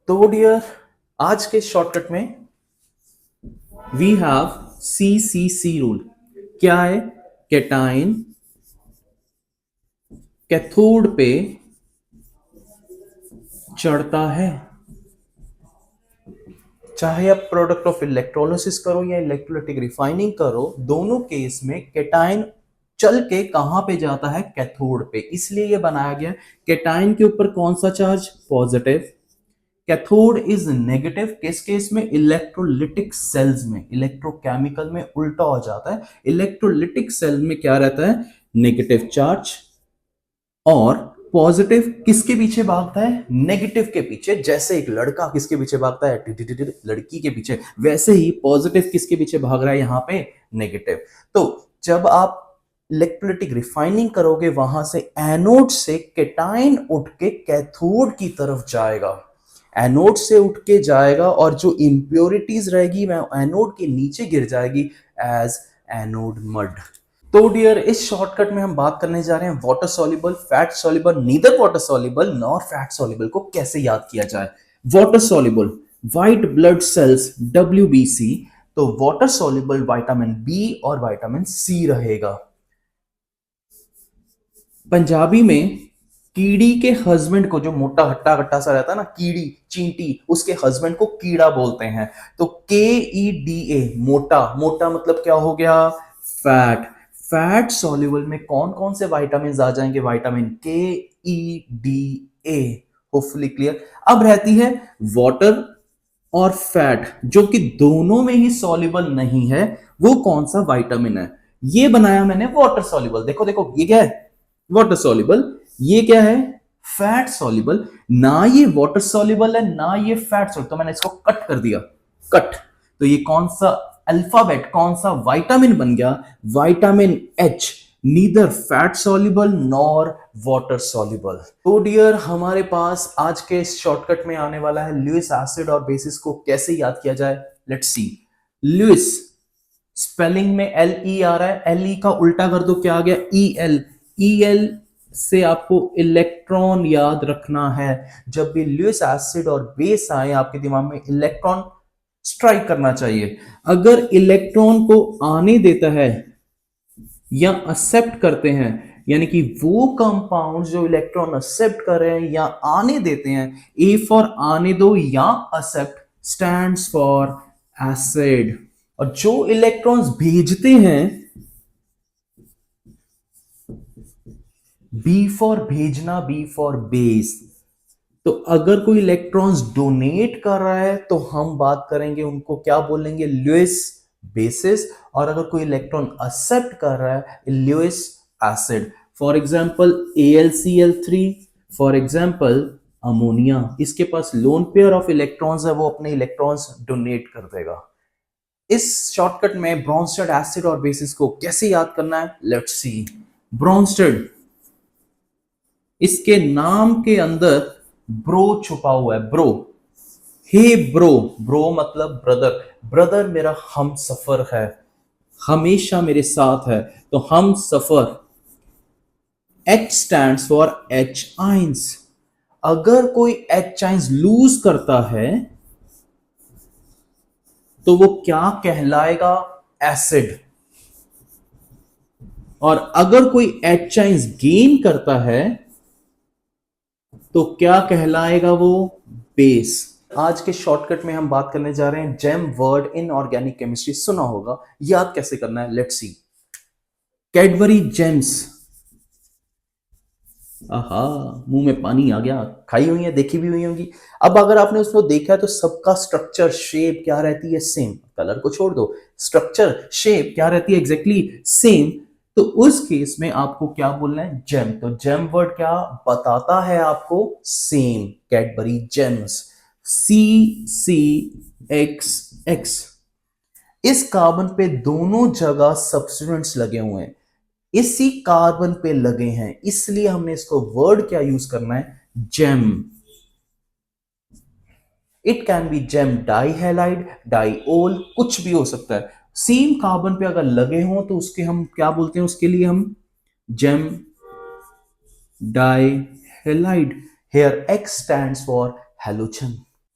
तो डियर, आज के शॉर्टकट में वी हैव CCC रूल। क्या है? कैटाइन कैथोड पे चढ़ता है। चाहे आप प्रोडक्ट ऑफ इलेक्ट्रोलिसिस करो या इलेक्ट्रोलाइटिक रिफाइनिंग करो, दोनों केस में कैटाइन चल के कहां पे जाता है? कैथोड पे। इसलिए ये बनाया गया। कैटाइन के ऊपर कौन सा charge? Positive. Cathode is negative. किस केस में? इलेक्ट्रोलिटिक सेल्स में। इलेक्ट्रोकेमिकल में उल्टा हो जाता है। इलेक्ट्रोलिटिक सेल में क्या रहता है? Negative charge. और पॉजिटिव किसके पीछे भागता है? नेगेटिव के पीछे। जैसे एक लड़का किसके पीछे भागता है? लड़की के पीछे। वैसे ही पॉजिटिव किसके पीछे भाग रहा है? यहां पे नेगेटिव। तो जब आप इलेक्ट्रोलाइटिक रिफाइनिंग करोगे, वहां से एनोड से कैटाइन उठ के कैथोड की तरफ जाएगा। एनोड से उठ के जाएगा और जो इंप्योरिटीज रहेगी वह एनोड के नीचे गिर जाएगी एज एनोड मड। तो डियर, इस शॉर्टकट में हम बात करने जा रहे हैं water soluble, fat soluble, neither water soluble nor fat soluble को कैसे याद किया जाए। Water soluble white blood cells WBC। तो वाटर सॉल्युबल विटामिन बी और विटामिन सी रहेगा। पंजाबी में कीड़ी के हस्बैंड को, जो मोटा हट्टा कट्टा सा रहता है ना, कीड़ी चींटी, उसके हस्बैंड को कीड़ा बोलते हैं। तो KEDA, मोटा। मोटा मतलब क्या हो गया? फैट। फैट सॉल्युबल में कौन कौन से विटामिन आ जाएंगे? Vitamin KEDA। Hopefully clear. अब रहती है वाटर और फैट, जो कि दोनों में ही सॉल्युबल नहीं है। वो कौन सा विटामिन है? ये बनाया मैंने वाटर सॉल्युबल। देखो देखो, ये क्या है? Water soluble. ये क्या है? Fat soluble. ना ये वाटर सॉल्युबल है, ना ये फैट सॉल्युबल। तो मैंने इसको कट कर दिया। कट। तो ये कौन सा अल्फाबेट, कौन सा विटामिन बन गया? Vitamin H। Neither fat soluble nor water soluble. तो डियर, हमारे पास आज के इस शॉर्टकट में आने वाला है लुइस एसिड और बेसिस को कैसे याद किया जाए। Let's see. लुइस स्पेलिंग में LE आ रहा है। LE का उल्टा कर दो, क्या आ गया? EL। EL से आपको इलेक्ट्रॉन याद रखना है। जब भी लुइस एसिड और बेस आए आपके दिमाग में, इलेक्ट्रॉन स्ट्राइक करना चाहिए। अगर इलेक्ट्रॉन को आने देता है या एक्सेप्ट करते हैं, यानी कि वो कंपाउंड जो इलेक्ट्रॉन एक्सेप्ट कर रहे हैं या आने देते हैं, A फॉर आने दो या एक्सेप्ट स्टैंड्स फॉर एसिड। और जो इलेक्ट्रॉन्स भेजते हैं, B फॉर भेजना, B फॉर बेस। तो अगर कोई इलेक्ट्रॉन्स डोनेट कर रहा है तो हम बात करेंगे, उनको क्या बोलेंगे? Lewis bases. और अगर कोई इलेक्ट्रॉन एक्सेप्ट कर रहा है, Lewis acid. For example AlCl3, for example ammonia. इसके पास लोन पेयर ऑफ इलेक्ट्रॉन्स है, वो अपने इलेक्ट्रॉन्स डोनेट कर देगा। इस शॉर्टकट में ब्रोंस्टेड एसिड और बेसिस को कैसे याद करना है, लेट्स सी। ब्रोंस्टेड, इसके नाम के अंदर ब्रो छुपा हुआ है। ब्रो। Hey bro. ब्रो मतलब ब्रदर। ब्रदर मेरा हम सफर है, हमेशा मेरे साथ है। तो हम सफर। H stands for H ions. अगर कोई H आइंस लूज करता है तो वो क्या कहलाएगा? एसिड। और अगर कोई H आइंस गेन करता है तो क्या कहलाएगा वो? बेस। आज के शॉर्टकट में हम बात करने जा रहे हैं gem word in organic chemistry. सुना होगा, याद कैसे करना है, लेट्स सी। Cadbury James. आहा, मुंह में पानी आ गया। खाई हुई है, देखी भी हुई होंगी। अब अगर आपने उसको देखा है तो सबका स्ट्रक्चर शेप क्या रहती है? सेम। कलर को छोड़ दो, स्ट्रक्चर शेप क्या रहती है? Exactly same. तो उस केस में आपको क्या बोलना है? जेम। तो जेम वर्ड क्या बताता है आपको? सेम। Cadbury James. CCXX। इस कार्बन पे दोनों जगह सब्स्टिट्यूएंट्स लगे हुए हैं, इसी कार्बन पे लगे हैं, इसलिए हमने इसको वर्ड क्या यूज करना है? Gem. It can be gem dihalide, diol, कुछ भी हो सकता है। सेम कार्बन पे अगर लगे हों तो उसके हम क्या बोलते हैं? उसके लिए हम gem dihalide. Here X stands for halogen.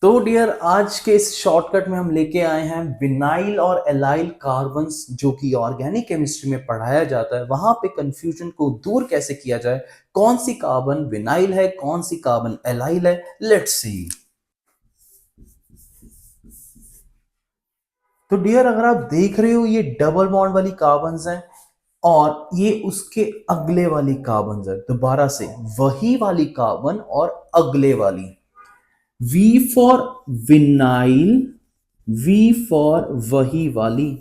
तो डियर आज के इस शॉर्टकट में हम लेके आए हैं विनाइल और एलाइल कार्बन्स, जो कि ऑर्गेनिक केमिस्ट्री में पढ़ाया जाता है। वहां पे कंफ्यूजन को दूर कैसे किया जाए, कौन सी कार्बन विनाइल है, कौन सी कार्बन एलाइल है, लेट्स सी। तो डियर अगर आप देख रहे हो, ये डबल बॉन्ड वाली कार्बन्स हैं और ये उसके अगले वाली कार्बन्स है। दोबारा से वही वाली कार्बन और अगले वाली। V for vinyl, V for वही वाली।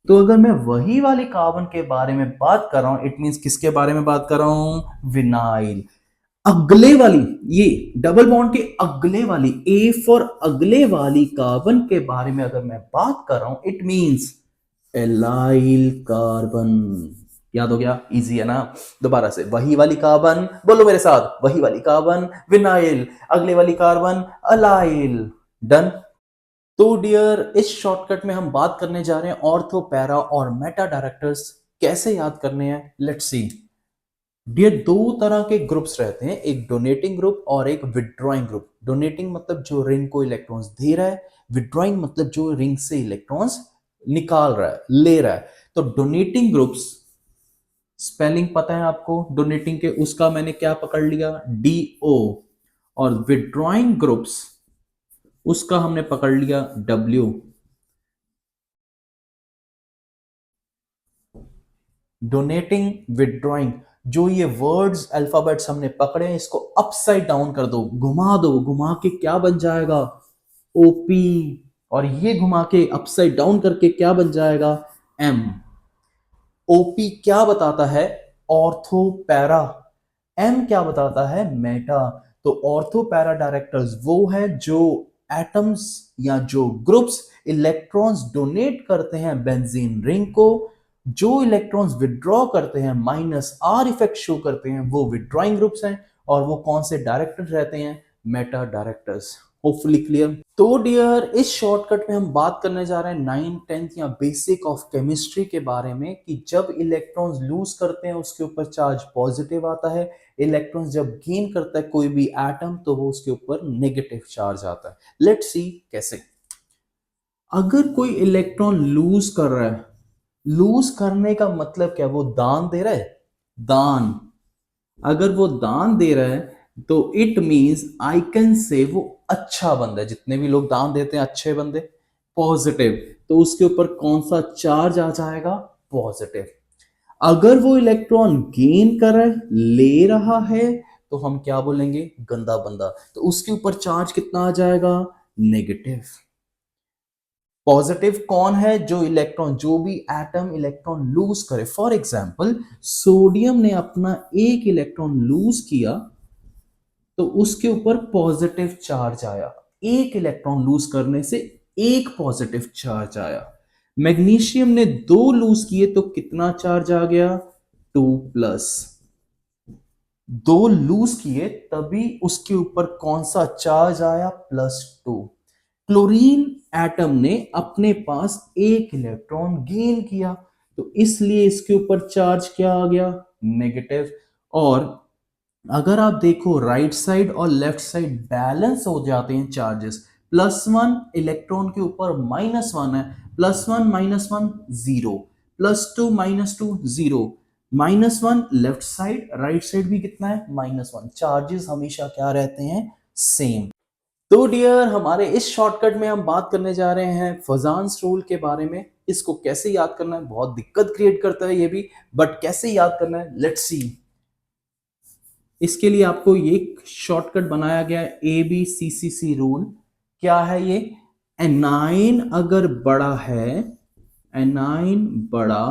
तो अगर मैं वही वाली कार्बन के बारे में बात कर रहा हूं, इट मींस किसके बारे में बात कर रहा हूं, विनाइल। अगले वाली, ये डबल बॉन्ड के अगले वाली, A फॉर अगले वाली कार्बन के बारे में अगर मैं बात कर रहा हूं, इट मींस एलाइल कार्बन। याद हो गया, इजी है ना। दोबारा से वही वाली कार्बन, बोलो मेरे साथ, वही वाली कार्बन विनाइल, अगले वाली कार्बन अलाइल। डन। तो डियर इस शॉर्टकट में हम बात करने जा रहे हैं ऑर्थो, पैरा और मेटा डायरेक्टर्स कैसे याद करने हैं, लेट्स सी। डियर दो तरह के ग्रुप्स रहते हैं, एक डोनेटिंग ग्रुप और एक विड्रॉइंग ग्रुप। डोनेटिंग मतलब जो रिंग को इलेक्ट्रॉन्स दे रहा है, विड्रॉइंग मतलब जो रिंग से इलेक्ट्रॉन्स निकाल रहा है, ले रहा है। तो डोनेटिंग ग्रुप्स, स्पेलिंग पता है आपको डोनेटिंग के, उसका मैंने क्या पकड़ लिया, DO। और विड्रॉइंग ग्रुप्स, उसका हमने पकड़ लिया W। डोनेटिंग, विड्रॉइंग, जो ये वर्ड्स अल्फाबेट्स हमने पकड़े हैं, इसको अपसाइड डाउन कर दो, घुमा दो, घुमा के क्या बन जाएगा, OP। और ये घुमा के अपसाइड डाउन करके क्या बन जाएगा, M। OP क्या बताता है, ऑर्थो पैरा। M क्या बताता है, मेटा। तो ऑर्थो पैरा डायरेक्टर्स वो है जो एटम्स या जो ग्रुप्स इलेक्ट्रॉन्स डोनेट करते हैं बेंजीन रिंग को, जो इलेक्ट्रॉन्स विड्रॉ करते हैं, -R इफेक्ट शो करते हैं, वो विड्रॉइंग ग्रुप्स हैं। और वो कौन से डायरेक्टर्स रहते हैं, मेटा डायरेक्टर्स। Hopefully clear. तो डियर इस शॉर्टकट में हम बात करने जा रहे हैं 9th 10th या बेसिक ऑफ केमिस्ट्री के बारे में, कि जब इलेक्ट्रॉन्स लूज करते हैं उसके ऊपर चार्ज पॉजिटिव आता है, इलेक्ट्रॉन्स जब गेन करता है कोई भी एटम तो वो उसके ऊपर नेगेटिव चार्ज आता है। लेट्स सी कैसे। अगर कोई इलेक्ट्रॉन लूज कर रहा है, लूज करने का मतलब क्या, वो दान दे रहा है, दान। अगर वो दान दे रहा है तो it means I can say वो अच्छा बंदा है। जितने भी लोग दान देते हैं अच्छे बंदे, पॉजिटिव। तो उसके ऊपर कौन सा चार्ज आ जाएगा, पॉजिटिव। अगर वो इलेक्ट्रॉन गेन कर रहा है, ले रहा है, तो हम क्या बोलेंगे, गंदा बंदा। तो उसके ऊपर चार्ज कितना आ जाएगा, नेगेटिव। पॉजिटिव कौन है, जो इलेक्ट्रॉन, जो भी एटम इलेक्ट्रॉन लूज करे। फॉर एग्जाम्पल सोडियम ने अपना एक इलेक्ट्रॉन लूज किया तो उसके ऊपर पॉजिटिव चार्ज आया। एक इलेक्ट्रॉन लूज करने से एक पॉजिटिव चार्ज आया। मैग्नीशियम ने दो लूज किए तो कितना चार्ज आ गया, 2+। दो लूज किए तभी उसके ऊपर कौन सा चार्ज आया, +2। क्लोरीन एटम ने अपने पास एक इलेक्ट्रॉन गेन किया तो इसलिए इसके ऊपर चार्ज क्या आ गया, नेगेटिव। और अगर आप देखो राइट साइड और लेफ्ट साइड बैलेंस हो जाते हैं चार्जेस। +1 इलेक्ट्रॉन के ऊपर -1 है, +1 -1 0, +2 -2 0, -1 लेफ्ट साइड, राइट साइड भी कितना है, -1। चार्जेस हमेशा क्या रहते हैं, सेम। तो डियर हमारे इस शॉर्टकट में हम बात करने जा रहे हैं फजान्स रूल के बारे में। इसको कैसे याद करना है, बहुत दिक्कत क्रिएट करता है ये भी, बट कैसे याद करना है, लेट्स सी। इसके लिए आपको ये शॉर्टकट बनाया गया है, ABCCC रूल। क्या है ये, एनाइन अगर बड़ा है, एनाइन बड़ा,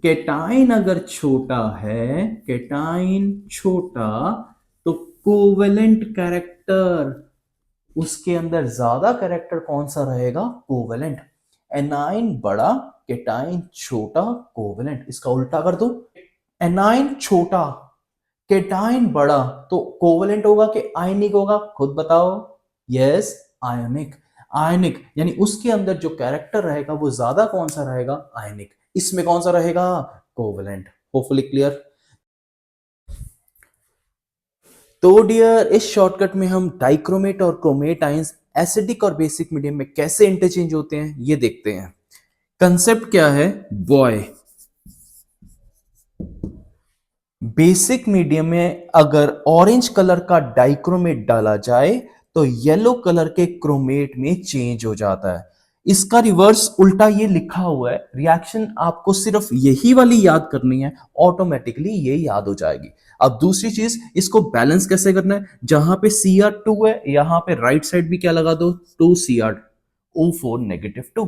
केटाइन अगर छोटा है, केटाइन छोटा, तो कोवेलेंट कैरेक्टर, उसके अंदर ज्यादा कैरेक्टर कौन सा रहेगा, कोवेलेंट। एनाइन बड़ा, केटाइन छोटा, कोवेलेंट। इसका उल्टा कर दो, एनाइन छोटा, केटाइन बड़ा, तो कोवेलेंट होगा कि आयनिक होगा, खुद बताओ। यस, आयनिक। आयनिक यानी उसके अंदर जो कैरेक्टर रहेगा वो ज्यादा कौन सा रहेगा, आयनिक। इसमें कौन सा रहेगा, कोवेलेंट। Hopefully clear. तो डियर इस शॉर्टकट में हम डाइक्रोमेट और क्रोमेट आयंस एसिडिक और बेसिक मीडियम में कैसे इंटरचेंज होते हैं ये देखते हैं। कंसेप्ट क्या है बॉय, बेसिक मीडियम में अगर ऑरेंज कलर का डाइक्रोमेट डाला जाए तो येलो कलर के क्रोमेट में चेंज हो जाता है। इसका रिवर्स उल्टा ये लिखा हुआ है, रिएक्शन आपको सिर्फ यही वाली याद करनी है, ऑटोमेटिकली ये याद हो जाएगी। अब दूसरी चीज, इसको बैलेंस कैसे करना है, जहां पे Cr2 है यहां पे राइट साइड भी क्या लगा दो 2Cr O4 -2।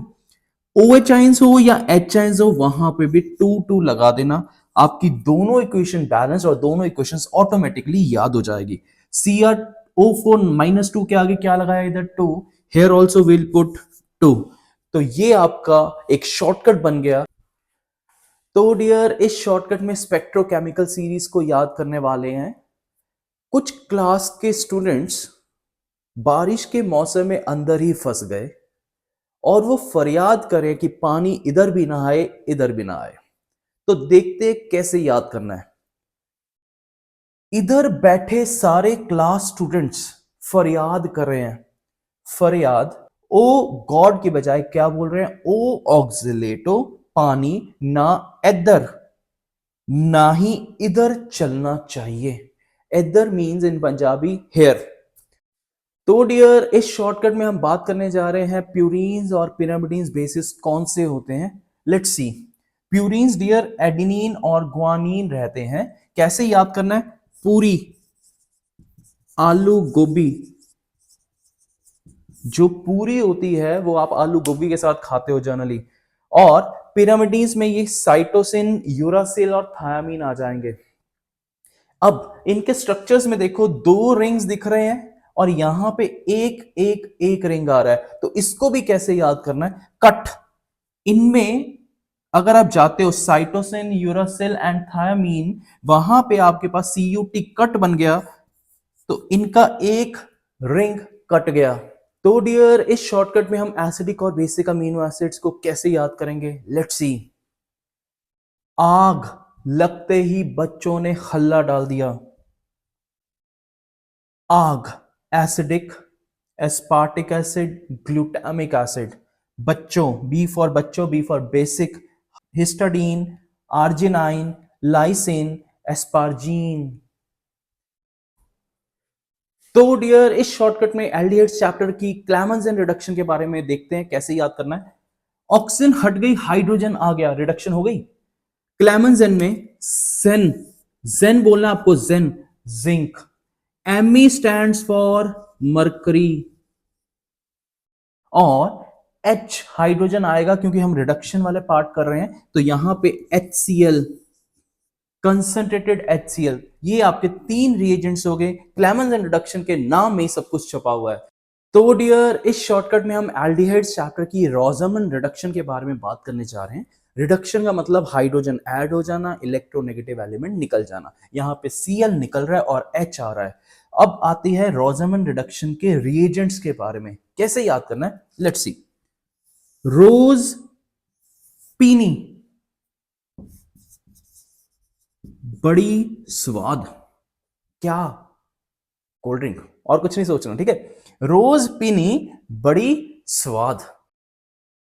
OH आयंस हो या H आयंस हो वहां पे भी 2 लगा देना, आपकी दोनों इक्वेशन बैलेंस और दोनों इक्वेशंस ऑटोमेटिकली याद हो जाएगी। Cr O4 -2 के आगे क्या लगाया इधर 2, हेयर ऑल्सो विल पुट 2। तो ये आपका एक शॉर्टकट बन गया। तो डियर इस शॉर्टकट में स्पेक्ट्रोकेमिकल सीरीज को याद करने वाले हैं। कुछ क्लास के स्टूडेंट्स बारिश के मौसम में अंदर ही फंस गए और वो फरियाद करे कि पानी इधर भी ना आए इधर भी ना आए। तो देखते कैसे याद करना है। इधर बैठे सारे क्लास स्टूडेंट्स फरियाद कर रहे हैं, फरियाद ओ गॉड की बजाय क्या बोल रहे हैं, ओ ऑक्सिलेटो, पानी ना इधर ना ही इधर चलना चाहिए। इधर मीन्स इन पंजाबी हेयर। तो डियर इस शॉर्टकट में हम बात करने जा रहे हैं प्यूरीन्स और पिरामिडीन्स बेसिस कौन से होते हैं। Let's see. Purines dear adenine और ग्वानिन रहते हैं। कैसे याद करना है, पूरी आलू गोभी जो पूरी होती है वो आप आलू गोभी के साथ खाते हो जनरली। और पिरामिडीन्स में ये साइटोसिन, यूरासिल और थायामीन आ जाएंगे। अब इनके स्ट्रक्चर्स में देखो दो रिंग्स दिख रहे हैं और यहां पे एक एक एक रिंग आ रहा है। तो इसको भी कैसे याद करना है, कट। इनमें अगर आप जाते हो साइटोसिन, यूरासिल एंड थायामीन, वहां पे आपके पास CUT कट बन गया तो इनका एक रिंग कट गया। तो डियर इस शॉर्टकट में हम एसिडिक और बेसिक अमीनो एसिड्स को कैसे याद करेंगे, लेट्स सी। आग लगते ही बच्चों ने हल्ला डाल दिया। आग acidic, aspartic acid, glutamic acid. बच्चों, बी फॉर बच्चों, B for basic, histidine, arginine, lysine, asparagine. तो डियर इस शॉर्टकट में एल्डिहाइड्स चैप्टर की क्लेमेंस एंड रिडक्शन के बारे में देखते हैं कैसे याद करना है। ऑक्सीजन हट गई, हाइड्रोजन आ गया, रिडक्शन हो गई। क्लेमेंसन में जेन, जेन बोलना आपको, जेन जिंक। एमी स्टैंड्स फॉर मरकरी और H हाइड्रोजन आएगा क्योंकि हम रिडक्शन वाले पार्ट कर रहे हैं तो यहां पे HCl, कंसंट्रेटेड HCl। ये आपके तीन रिएजेंट्स हो गए। क्लेमेंस एंड रिडक्शन के नाम में ही सब कुछ छुपा हुआ है। तो डियर इस शॉर्टकट में हम एल्डिहाइड्स चैप्टर की रोजामन रिडक्शन के बारे में बात करने जा रहे हैं। रिडक्शन का मतलब हाइड्रोजन ऐड हो जाना, इलेक्ट्रोनेगेटिव एलिमेंट निकल जाना। यहां पे Cl निकल रहा है और H आ रहा है। अब आती है रोजामन रिडक्शन के रिएजेंट्स के बारे में कैसे याद करना है, लेट्स सी। रोज पीनी, बड़ी स्वाद, क्या, कोल्ड ड्रिंक, और कुछ नहीं सोचना, ठीक है। रोज पीनी, बड़ी स्वाद।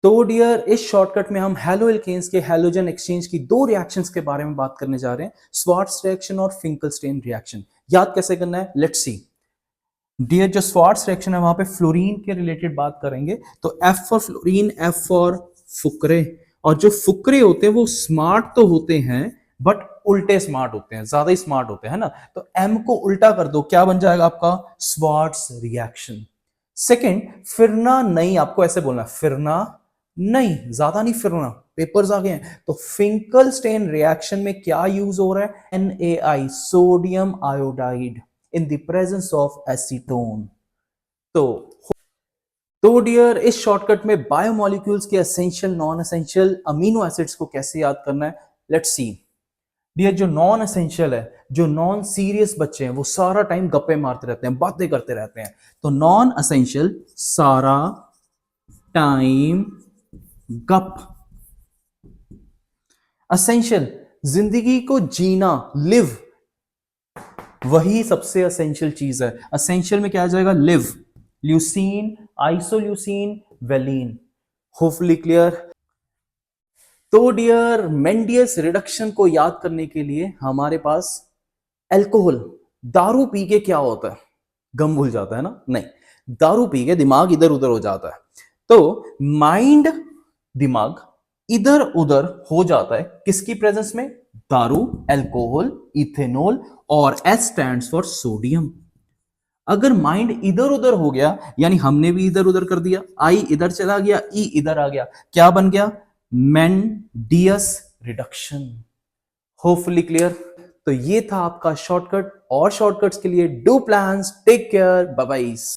तो डियर इस शॉर्टकट में हम हैलो एल्केन्स के हैलोजन एक्सचेंज की दो रिएक्शंस के बारे में बात करने जा रहे हैं, स्वार्ट्स रिएक्शन और फिंकलस्टीन रिएक्शन। याद कैसे करना है, लेट्स सी। डियर जो स्वार्ट्स रिएक्शन है वहां पे फ्लोरीन के रिलेटेड बात करेंगे तो F for fluorine, F for Fukrey. और जो फुकरे होते हैं वो स्मार्ट तो होते हैं बट उल्टे स्मार्ट होते हैं, ज्यादा ही स्मार्ट होते हैं ना। तो M को उल्टा कर दो, क्या बन जाएगा आपका, स्वार्ट्स रिएक्शन। सेकेंड, फिरना नहीं, आपको ऐसे बोलना फिरना नहीं, ज्यादा नहीं फिरना, पेपर्स आ गए हैं। तो फिंकलस्टीन रिएक्शन में क्या यूज हो रहा है, NaI, sodium iodide in the presence of acetone. तो डियर इस शॉर्टकट में बायोमोलिक्यूल्स के essential, non essential amino acids को कैसे याद करना है, लेट्स सी। डियर जो नॉन एसेंशियल है, जो नॉन सीरियस बच्चे हैं वो सारा टाइम गप्पे मारते रहते हैं, बातें करते रहते हैं। तो नॉन एसेंशियल सारा टाइम गप। एसेंशियल जिंदगी को जीना, लिव। वही सबसे असेंशियल चीज है। असेंशियल में क्या आ जाएगा? Live, leucine, isoleucine, valine. Hopefully clear. तो डियर, मेंडियस रिडक्शन को याद करने के लिए हमारे पास अल्कोहल, दारू पी के क्या होता है? गम भूल जाता है ना? नहीं, दारू पी के दिमाग इधर उधर हो जाता है। तो माइंड, दिमाग इधर उधर हो जाता है किसकी प्रेजेंस में? दारू, अल्कोहल, इथेनॉल, और एस स्टैंड्स फॉर सोडियम। अगर माइंड इधर उधर हो गया, यानी हमने भी इधर उधर कर दिया, आई इधर चला गया, ई इधर आ गया, क्या बन गया? Mendius reduction. Hopefully clear. तो ये था आपका शॉर्टकट, और शॉर्टकट्स के लिए do plans, take care, bye bye.